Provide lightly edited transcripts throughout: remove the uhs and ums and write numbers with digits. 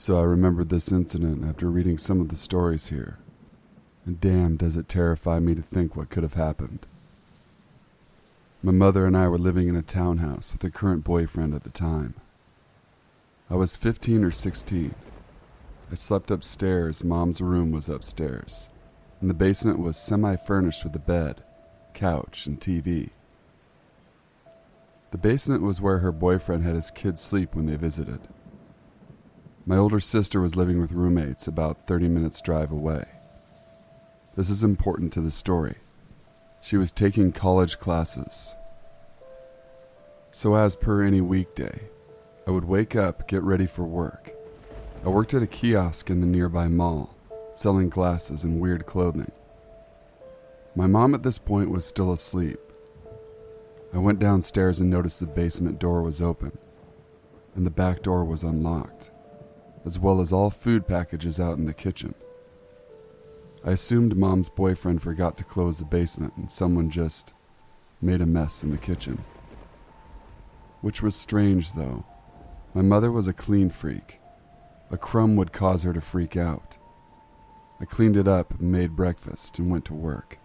So I remembered this incident after reading some of the stories here, and damn does it terrify me to think what could have happened. My mother and I were living in a townhouse with a current boyfriend at the time. I was 15 or 16. I slept upstairs. Mom's room was upstairs, and the basement was semi-furnished with a bed, couch, and TV. The basement was where her boyfriend had his kids sleep when they visited. My older sister was living with roommates about 30 minutes drive away. This is important to the story. She was taking college classes. So as per any weekday, I would wake up, get ready for work. I worked at a kiosk in the nearby mall, selling glasses and weird clothing. My mom at this point was still asleep. I went downstairs and noticed the basement door was open, and the back door was unlocked, as well as all food packages out in the kitchen. I assumed Mom's boyfriend forgot to close the basement and someone just made a mess in the kitchen. Which was strange, though. My mother was a clean freak. A crumb would cause her to freak out. I cleaned it up, made breakfast, and went to work.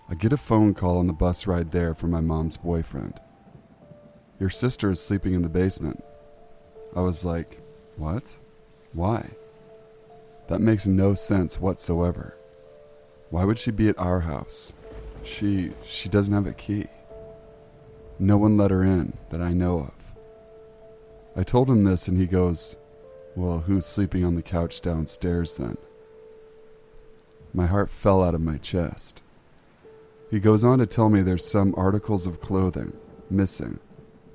I get a phone call on the bus ride there from my mom's boyfriend. "Your sister is sleeping in the basement." I was like, "What? Why? That makes no sense whatsoever. Why would she be at our house? She doesn't have a key. No one let her in that I know of." I told him this and he goes, "Well, who's sleeping on the couch downstairs then?" My heart fell out of my chest. He goes on to tell me there's some articles of clothing missing,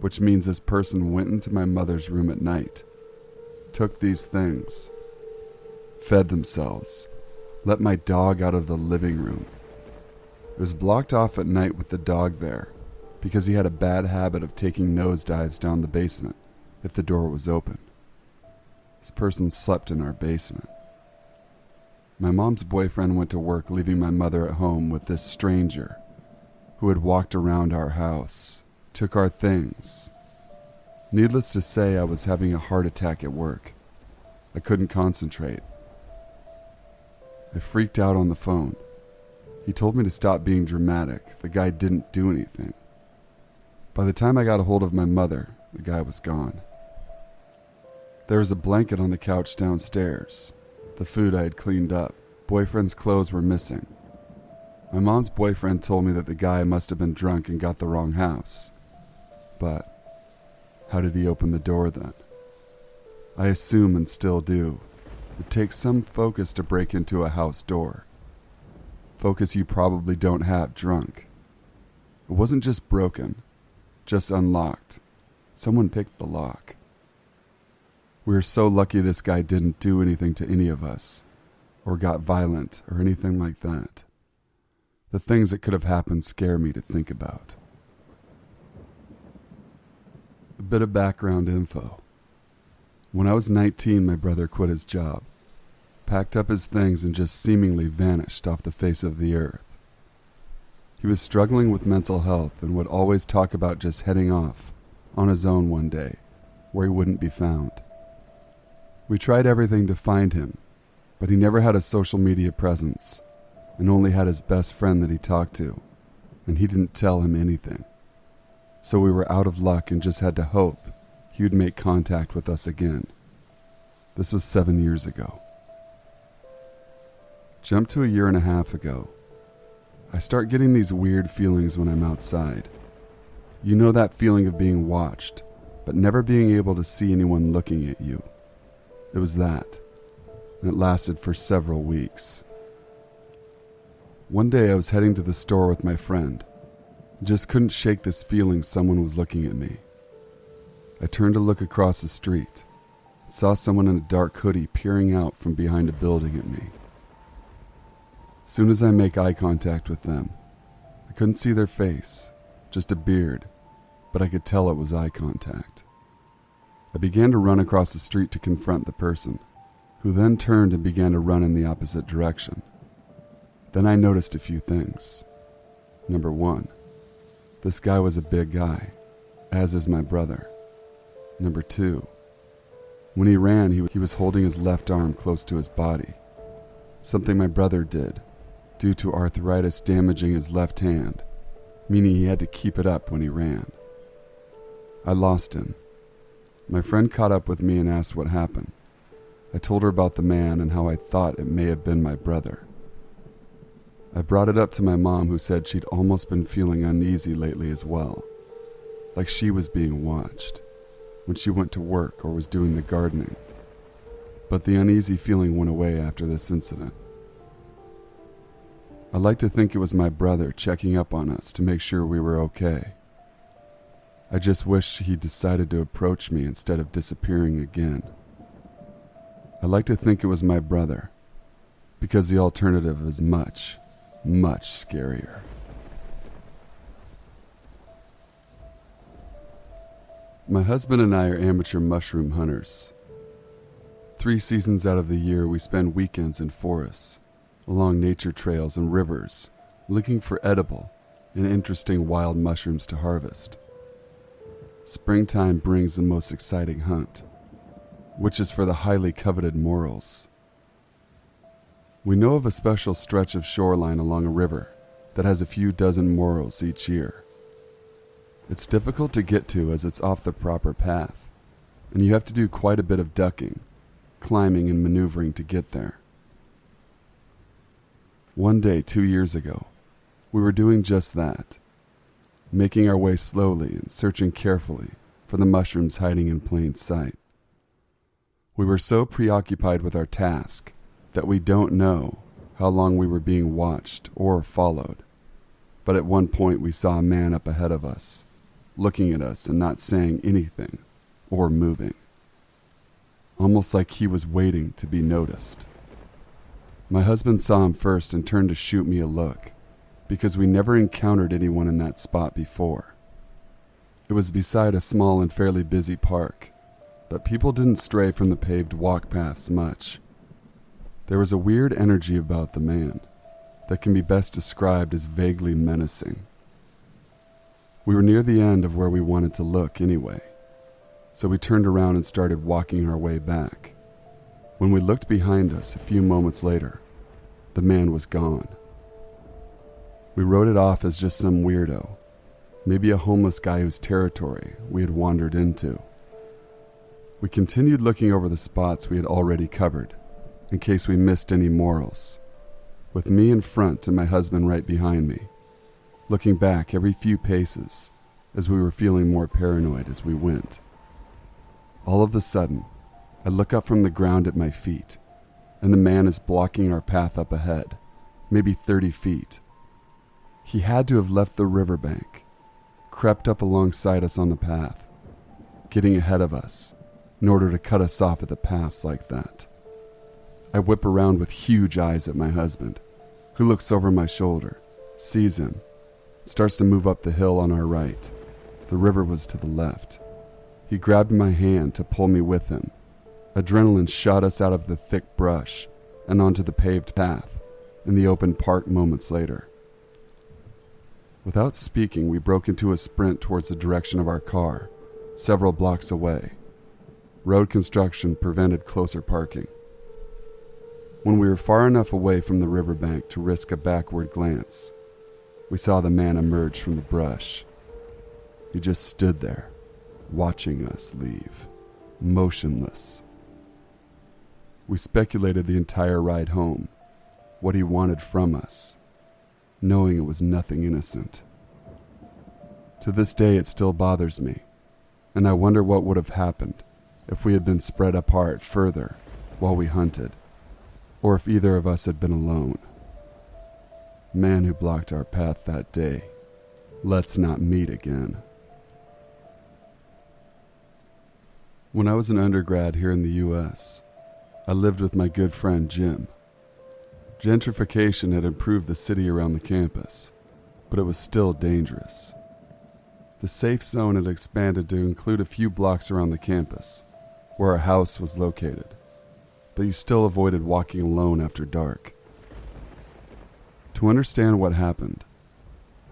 which means this person went into my mother's room at night, took these things, fed themselves, let my dog out of the living room. It was blocked off at night with the dog there because he had a bad habit of taking nosedives down the basement if the door was open. This person slept in our basement. My mom's boyfriend went to work, leaving my mother at home with this stranger who had walked around our house, took our things. Needless to say, I was having a heart attack at work. I couldn't concentrate. I freaked out on the phone. He told me to stop being dramatic. The guy didn't do anything. By the time I got a hold of my mother, the guy was gone. There was a blanket on the couch downstairs. The food I had cleaned up. Boyfriend's clothes were missing. My mom's boyfriend told me that the guy must have been drunk and got the wrong house. But how did he open the door then? I assume and still do. It takes some focus to break into a house door. Focus you probably don't have drunk. It wasn't just broken, just unlocked. Someone picked the lock. We were so lucky this guy didn't do anything to any of us, or got violent, or anything like that. The things that could have happened scare me to think about. A bit of background info. When I was 19, my brother quit his job, packed up his things, and just seemingly vanished off the face of the earth. He was struggling with mental health and would always talk about just heading off on his own one day, where he wouldn't be found. We tried everything to find him, but he never had a social media presence and only had his best friend that he talked to, and he didn't tell him anything. So we were out of luck and just had to hope he would make contact with us again. This was 7 years ago. Jump to a year and a half ago. I start getting these weird feelings when I'm outside. You know that feeling of being watched, but never being able to see anyone looking at you. It was that, and it lasted for several weeks. One day I was heading to the store with my friend. Just couldn't shake this feeling someone was looking at me. I turned to look across the street and saw someone in a dark hoodie peering out from behind a building at me. Soon as I make eye contact with them, I couldn't see their face, just a beard, but I could tell it was eye contact. I began to run across the street to confront the person, who then turned and began to run in the opposite direction. Then I noticed a few things. Number one, this guy was a big guy, as is my brother. Number two, When he ran, he was holding his left arm close to his body, something my brother did due to arthritis damaging his left hand, meaning he had to keep it up when he ran. I lost him. My friend caught up with me and asked what happened. I told her about the man and how I thought it may have been my brother. I brought it up to my mom, who said she'd almost been feeling uneasy lately as well, like she was being watched when she went to work or was doing the gardening. But the uneasy feeling went away after this incident. I like to think it was my brother checking up on us to make sure we were okay. I just wish he decided to approach me instead of disappearing again. I like to think it was my brother, because the alternative is much, much scarier. My husband and I are amateur mushroom hunters. 3 seasons out of the year, we spend weekends in forests, along nature trails and rivers, looking for edible and interesting wild mushrooms to harvest. Springtime brings the most exciting hunt, which is for the highly coveted morels. We know of a special stretch of shoreline along a river that has a few dozen morels each year. It's difficult to get to as it's off the proper path, and you have to do quite a bit of ducking, climbing, and maneuvering to get there. One day 2 years ago, we were doing just that, making our way slowly and searching carefully for the mushrooms hiding in plain sight. We were so preoccupied with our task that we don't know how long we were being watched or followed, but at one point we saw a man up ahead of us, looking at us and not saying anything or moving, almost like he was waiting to be noticed. My husband saw him first and turned to shoot me a look, because we never encountered anyone in that spot before. It was beside a small and fairly busy park, but people didn't stray from the paved walk paths much. There was a weird energy about the man that can be best described as vaguely menacing. We were near the end of where we wanted to look anyway, so we turned around and started walking our way back. When we looked behind us a few moments later, the man was gone. We wrote it off as just some weirdo, maybe a homeless guy whose territory we had wandered into. We continued looking over the spots we had already covered, in case we missed any morels, with me in front and my husband right behind me, looking back every few paces as we were feeling more paranoid as we went. All of a sudden, I look up from the ground at my feet, and the man is blocking our path up ahead, maybe 30 feet. He had to have left the riverbank, crept up alongside us on the path, getting ahead of us in order to cut us off at the pass like that. I whip around with huge eyes at my husband, who looks over my shoulder, sees him, starts to move up the hill on our right. The river was to the left. He grabbed my hand to pull me with him. Adrenaline shot us out of the thick brush and onto the paved path in the open park moments later. Without speaking, we broke into a sprint towards the direction of our car, several blocks away. Road construction prevented closer parking. When we were far enough away from the riverbank to risk a backward glance, we saw the man emerge from the brush. He just stood there, watching us leave, motionless. We speculated the entire ride home, what he wanted from us, knowing it was nothing innocent. To this day, it still bothers me, and I wonder what would have happened if we had been spread apart further while we hunted, or if either of us had been alone. Man who blocked our path that day, let's not meet again. When I was an undergrad here in the U.S., I lived with my good friend Jim. Gentrification had improved the city around the campus, but it was still dangerous. The safe zone had expanded to include a few blocks around the campus, where our house was located, but you still avoided walking alone after dark. To understand what happened,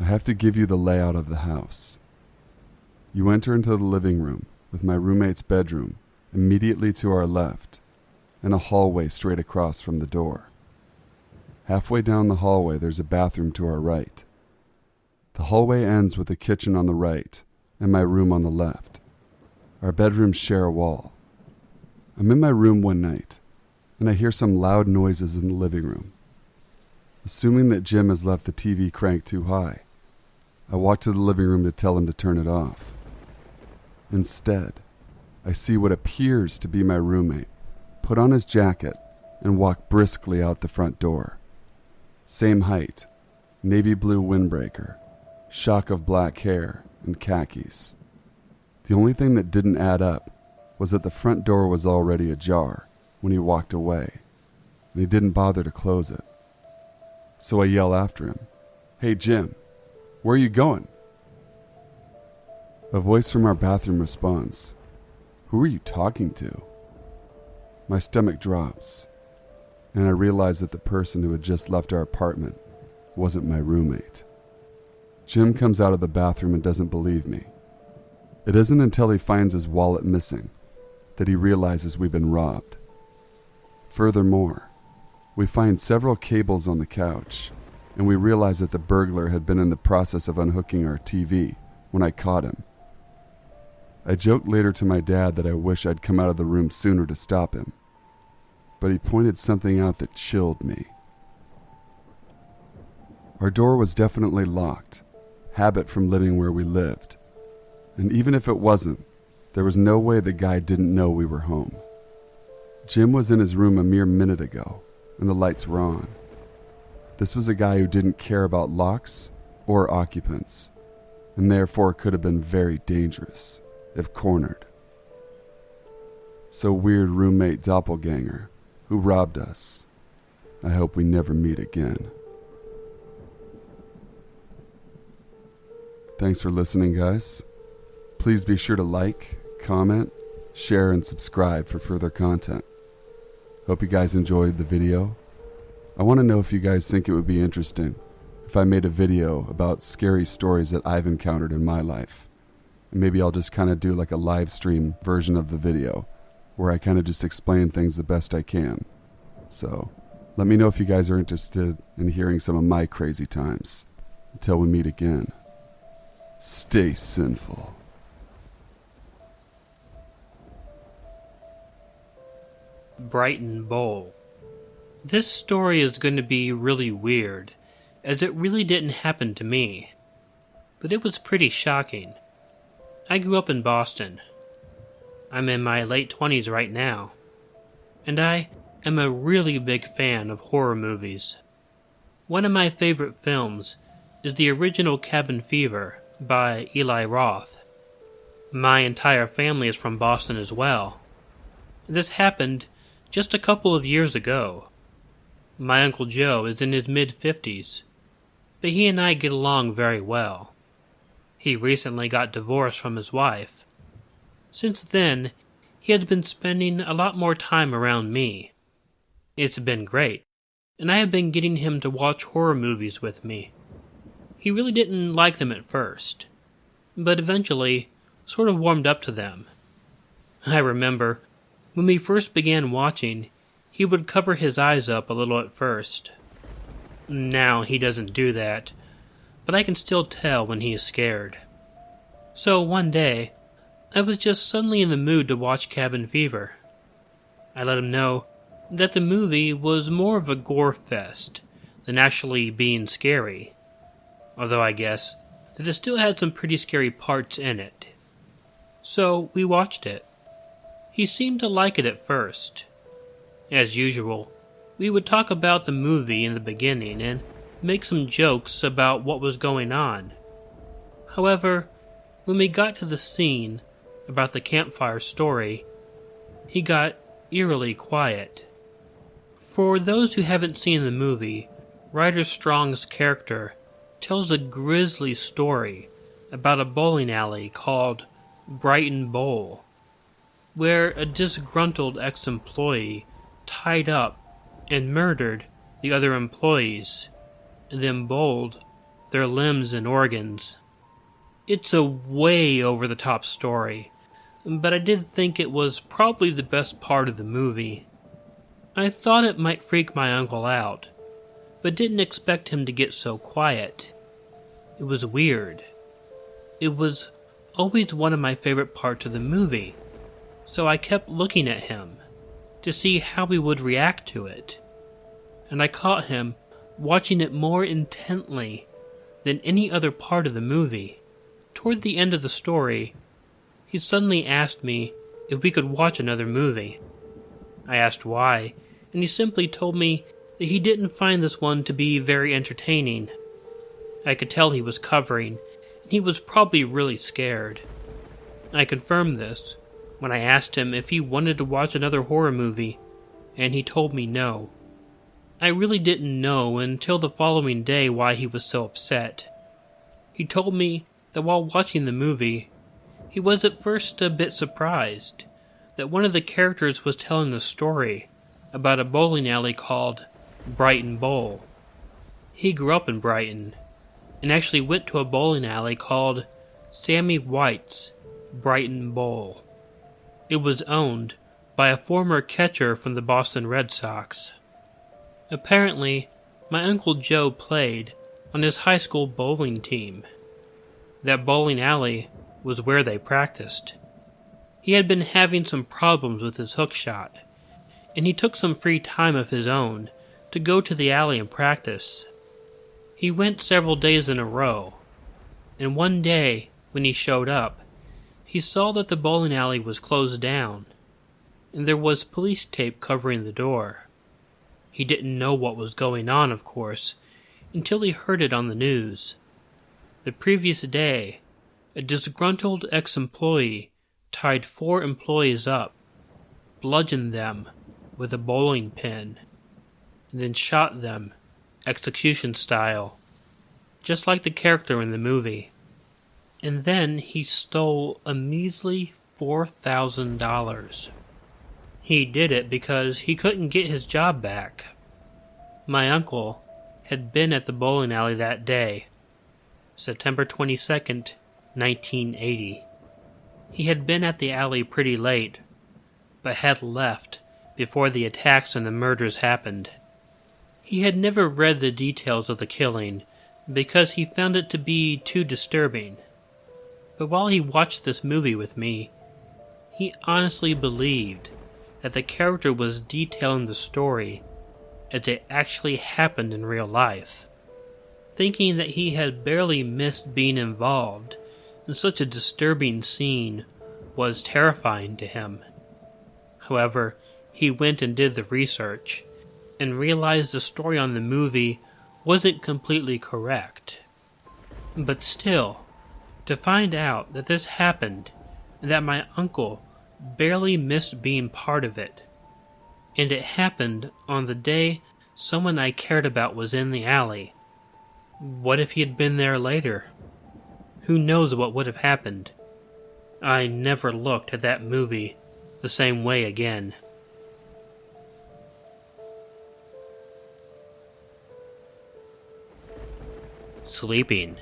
I have to give you the layout of the house. You enter into the living room, with my roommate's bedroom immediately to our left, and a hallway straight across from the door. Halfway down the hallway, there's a bathroom to our right. The hallway ends with the kitchen on the right and my room on the left. Our bedrooms share a wall. I'm in my room one night, and I hear some loud noises in the living room. Assuming that Jim has left the TV cranked too high, I walk to the living room to tell him to turn it off. Instead, I see what appears to be my roommate put on his jacket and walk briskly out the front door. Same height, navy blue windbreaker, shock of black hair, and khakis. The only thing that didn't add up was that the front door was already ajar when he walked away, and he didn't bother to close it. So I yell after him, "Hey Jim, where are you going?" A voice from our bathroom responds, "Who are you talking to?" My stomach drops, and I realize that the person who had just left our apartment wasn't my roommate. Jim comes out of the bathroom and doesn't believe me. It isn't until he finds his wallet missing that he realizes we've been robbed. Furthermore, we find several cables on the couch, and we realize that the burglar had been in the process of unhooking our TV when I caught him. I joked later to my dad that I wish I'd come out of the room sooner to stop him, but he pointed something out that chilled me. Our door was definitely locked, habit from living where we lived, and even if it wasn't, there was no way the guy didn't know we were home. Jim was in his room a mere minute ago, and the lights were on. This was a guy who didn't care about locks or occupants, and therefore could have been very dangerous if cornered. So weird roommate doppelganger who robbed us. I hope we never meet again. Thanks for listening, guys. Please be sure to like, comment, share, and subscribe for further content. Hope you guys enjoyed the video. I want to know if you guys think it would be interesting if I made a video about scary stories that I've encountered in my life. And maybe I'll just kind of do like a live stream version of the video where I kind of just explain things the best I can. So let me know if you guys are interested in hearing some of my crazy times. Until we meet again, stay sinful. Brighton Bowl. This story is going to be really weird, as it really didn't happen to me. But it was pretty shocking. I grew up in Boston. I'm in my late 20s right now, and I am a really big fan of horror movies. One of my favorite films is the original Cabin Fever by Eli Roth. My entire family is from Boston as well. This happened just a couple of years ago. My Uncle Joe is in his mid-50s, but he and I get along very well. He recently got divorced from his wife. Since then, he has been spending a lot more time around me. It's been great, and I have been getting him to watch horror movies with me. He really didn't like them at first, but eventually sort of warmed up to them. I remember when we first began watching, he would cover his eyes up a little at first. Now he doesn't do that, but I can still tell when he is scared. So one day, I was just suddenly in the mood to watch Cabin Fever. I let him know that the movie was more of a gore fest than actually being scary, although I guess that it still had some pretty scary parts in it. So we watched it. He seemed to like it at first. As usual, we would talk about the movie in the beginning and make some jokes about what was going on. However, when we got to the scene about the campfire story, he got eerily quiet. For those who haven't seen the movie, Ryder Strong's character tells a grisly story about a bowling alley called Brighton Bowl, where a disgruntled ex-employee tied up and murdered the other employees, and then bowled their limbs and organs. It's a way over-the-top story, but I did think it was probably the best part of the movie. I thought it might freak my uncle out, but didn't expect him to get so quiet. It was weird. It was always one of my favorite parts of the movie, so I kept looking at him to see how he would react to it. And I caught him watching it more intently than any other part of the movie. Toward the end of the story, he suddenly asked me if we could watch another movie. I asked why, and he simply told me that he didn't find this one to be very entertaining. I could tell he was covering, and he was probably really scared. I confirmed this when I asked him if he wanted to watch another horror movie, and he told me no. I really didn't know until the following day why he was so upset. He told me that while watching the movie, he was at first a bit surprised that one of the characters was telling a story about a bowling alley called Brighton Bowl. He grew up in Brighton and actually went to a bowling alley called Sammy White's Brighton Bowl. It was owned by a former catcher from the Boston Red Sox. Apparently, my Uncle Joe played on his high school bowling team. That bowling alley was where they practiced. He had been having some problems with his hook shot, and he took some free time of his own to go to the alley and practice. He went several days in a row, and one day, when he showed up, he saw that the bowling alley was closed down, and there was police tape covering the door. He didn't know what was going on, of course, until he heard it on the news. The previous day, a disgruntled ex-employee tied 4 employees up, bludgeoned them with a bowling pin, and then shot them execution style, just like the character in the movie. And then he stole a measly $4,000. He did it because he couldn't get his job back. My uncle had been at the bowling alley that day, September 22nd, 1980. He had been at the alley pretty late, but had left before the attacks and the murders happened. He had never read the details of the killing because he found it to be too disturbing. But while he watched this movie with me, he honestly believed that the character was detailing the story as it actually happened in real life, thinking that he had barely missed being involved in such a disturbing scene was terrifying to him. However, he went and did the research and realized the story on the movie wasn't completely correct. But still, to find out that this happened and that my uncle barely missed being part of it, and it happened on the day someone I cared about was in the alley. What if he had been there later? Who knows what would have happened? I never looked at that movie the same way again. Sleeping.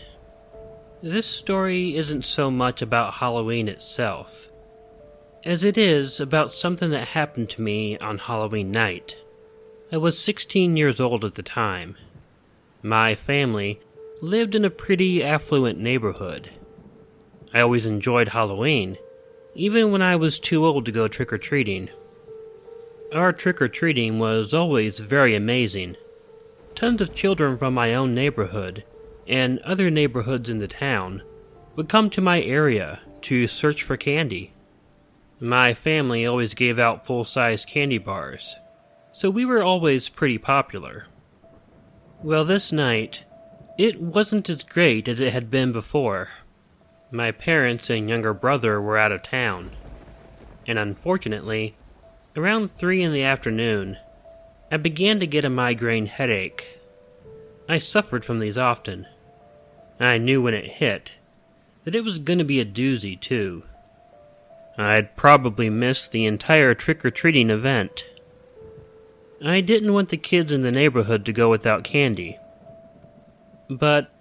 This story isn't so much about Halloween itself, as it is about something that happened to me on Halloween night. I was 16 years old at the time. My family lived in a pretty affluent neighborhood. I always enjoyed Halloween, even when I was too old to go trick-or-treating. Our trick-or-treating was always very amazing. Tons of children from my own neighborhood and other neighborhoods in the town would come to my area to search for candy. My family always gave out full-size candy bars, so we were always pretty popular. Well, this night, it wasn't as great as it had been before. My parents and younger brother were out of town, and unfortunately, around 3 in the afternoon, I began to get a migraine headache. I suffered from these often. I knew when it hit that it was going to be a doozy, too. I'd probably missed the entire trick-or-treating event. I didn't want the kids in the neighborhood to go without candy. But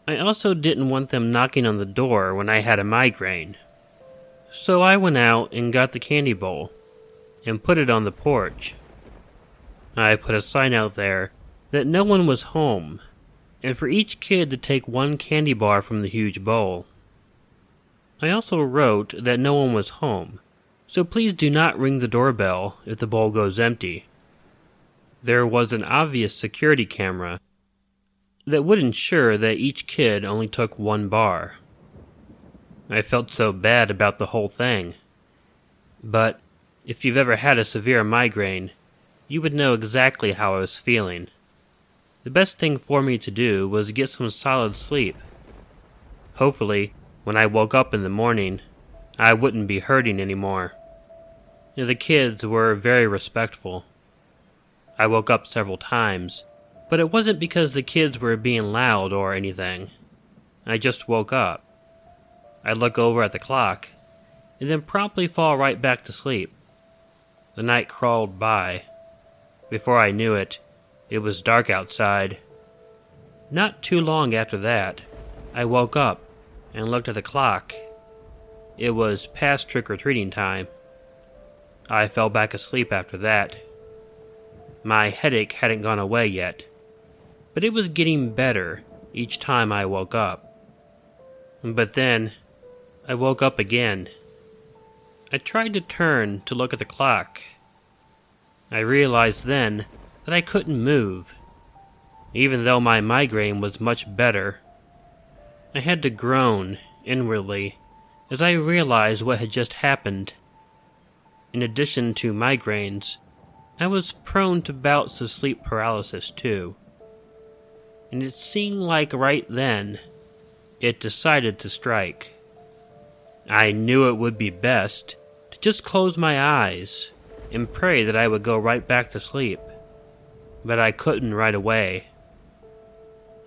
I also didn't want them knocking on the door when I had a migraine. So I went out and got the candy bowl and put it on the porch. I put a sign out there that no one was home, and for each kid to take one candy bar from the huge bowl. I also wrote that no one was home, so please do not ring the doorbell if the bowl goes empty. There was an obvious security camera that would ensure that each kid only took one bar. I felt so bad about the whole thing. But if you've ever had a severe migraine, you would know exactly how I was feeling. The best thing for me to do was get some solid sleep. Hopefully, when I woke up in the morning, I wouldn't be hurting anymore. The kids were very respectful. I woke up several times, but it wasn't because the kids were being loud or anything. I just woke up. I'd look over at the clock, and then promptly fall right back to sleep. The night crawled by. Before I knew it, it was dark outside. Not too long after that, I woke up and looked at the clock. It was past trick-or-treating time. I fell back asleep after that. My headache hadn't gone away yet, but it was getting better each time I woke up. But then, I woke up again. I tried to turn to look at the clock. I realized then that I couldn't move, even though my migraine was much better. I had to groan inwardly as I realized what had just happened. In addition to migraines, I was prone to bouts of sleep paralysis too. And it seemed like right then, it decided to strike. I knew it would be best to just close my eyes and pray that I would go right back to sleep, but I couldn't right away.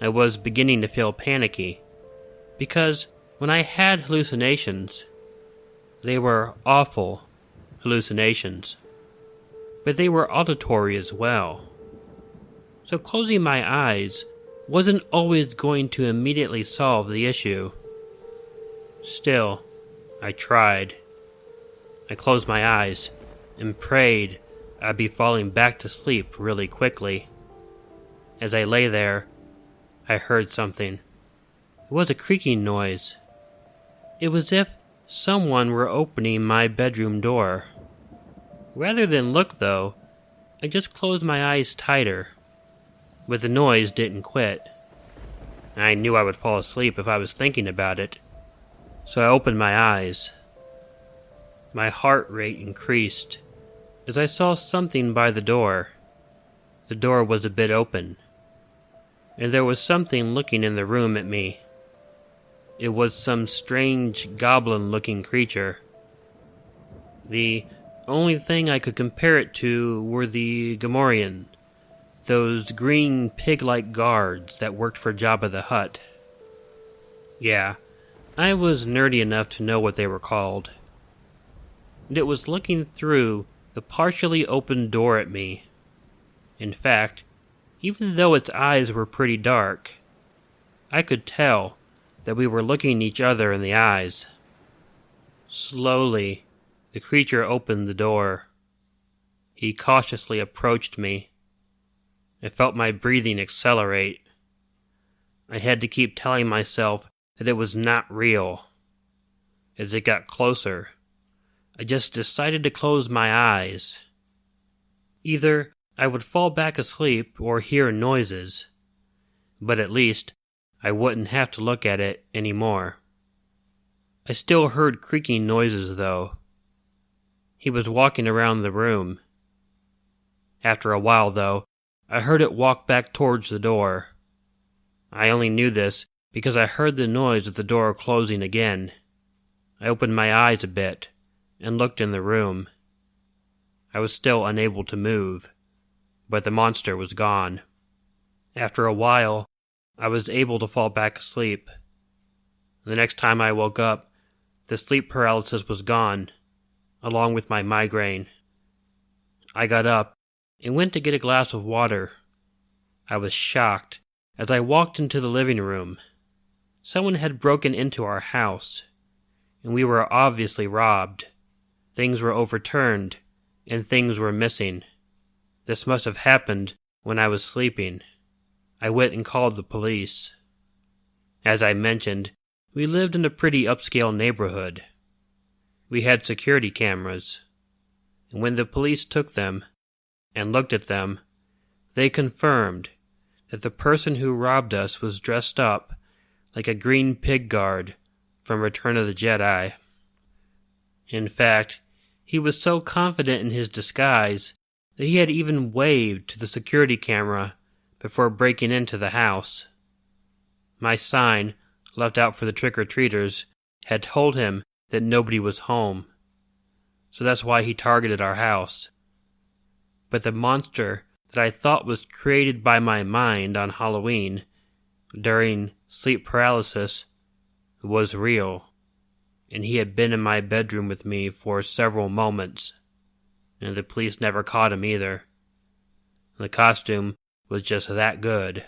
I was beginning to feel panicky, because when I had hallucinations, they were awful hallucinations, but they were auditory as well. So closing my eyes wasn't always going to immediately solve the issue. Still, I tried. I closed my eyes and prayed I'd be falling back to sleep really quickly. As I lay there, I heard something. It was a creaking noise. It was as if someone were opening my bedroom door. Rather than look, though, I just closed my eyes tighter, but the noise didn't quit. I knew I would fall asleep if I was thinking about it, so I opened my eyes. My heart rate increased as I saw something by the door. The door was a bit open, and there was something looking in the room at me. It was some strange goblin-looking creature. The only thing I could compare it to were the Gamorrean, those green pig-like guards that worked for Jabba the Hutt. Yeah, I was nerdy enough to know what they were called. And it was looking through the partially open door at me. In fact, even though its eyes were pretty dark, I could tell that we were looking each other in the eyes. Slowly, the creature opened the door. He cautiously approached me. I felt my breathing accelerate. I had to keep telling myself that it was not real. As it got closer, I just decided to close my eyes. Either I would fall back asleep or hear noises, but at least I wouldn't have to look at it anymore. I still heard creaking noises, though. He was walking around the room. After a while, though, I heard it walk back towards the door. I only knew this because I heard the noise of the door closing again. I opened my eyes a bit and looked in the room. I was still unable to move, but the monster was gone. After a while, I was able to fall back asleep. The next time I woke up, the sleep paralysis was gone, along with my migraine. I got up and went to get a glass of water. I was shocked as I walked into the living room. Someone had broken into our house, and we were obviously robbed. Things were overturned, and things were missing. This must have happened when I was sleeping. I went and called the police. As I mentioned, we lived in a pretty upscale neighborhood. We had security cameras, and when the police took them and looked at them, they confirmed that the person who robbed us was dressed up like a green pig guard from Return of the Jedi. In fact, he was so confident in his disguise that he had even waved to the security camera before breaking into the house. My sign, left out for the trick-or-treaters, had told him that nobody was home, so that's why he targeted our house. But the monster that I thought was created by my mind on Halloween, during sleep paralysis, was real, and he had been in my bedroom with me for several moments, and the police never caught him either. The costume was just that good.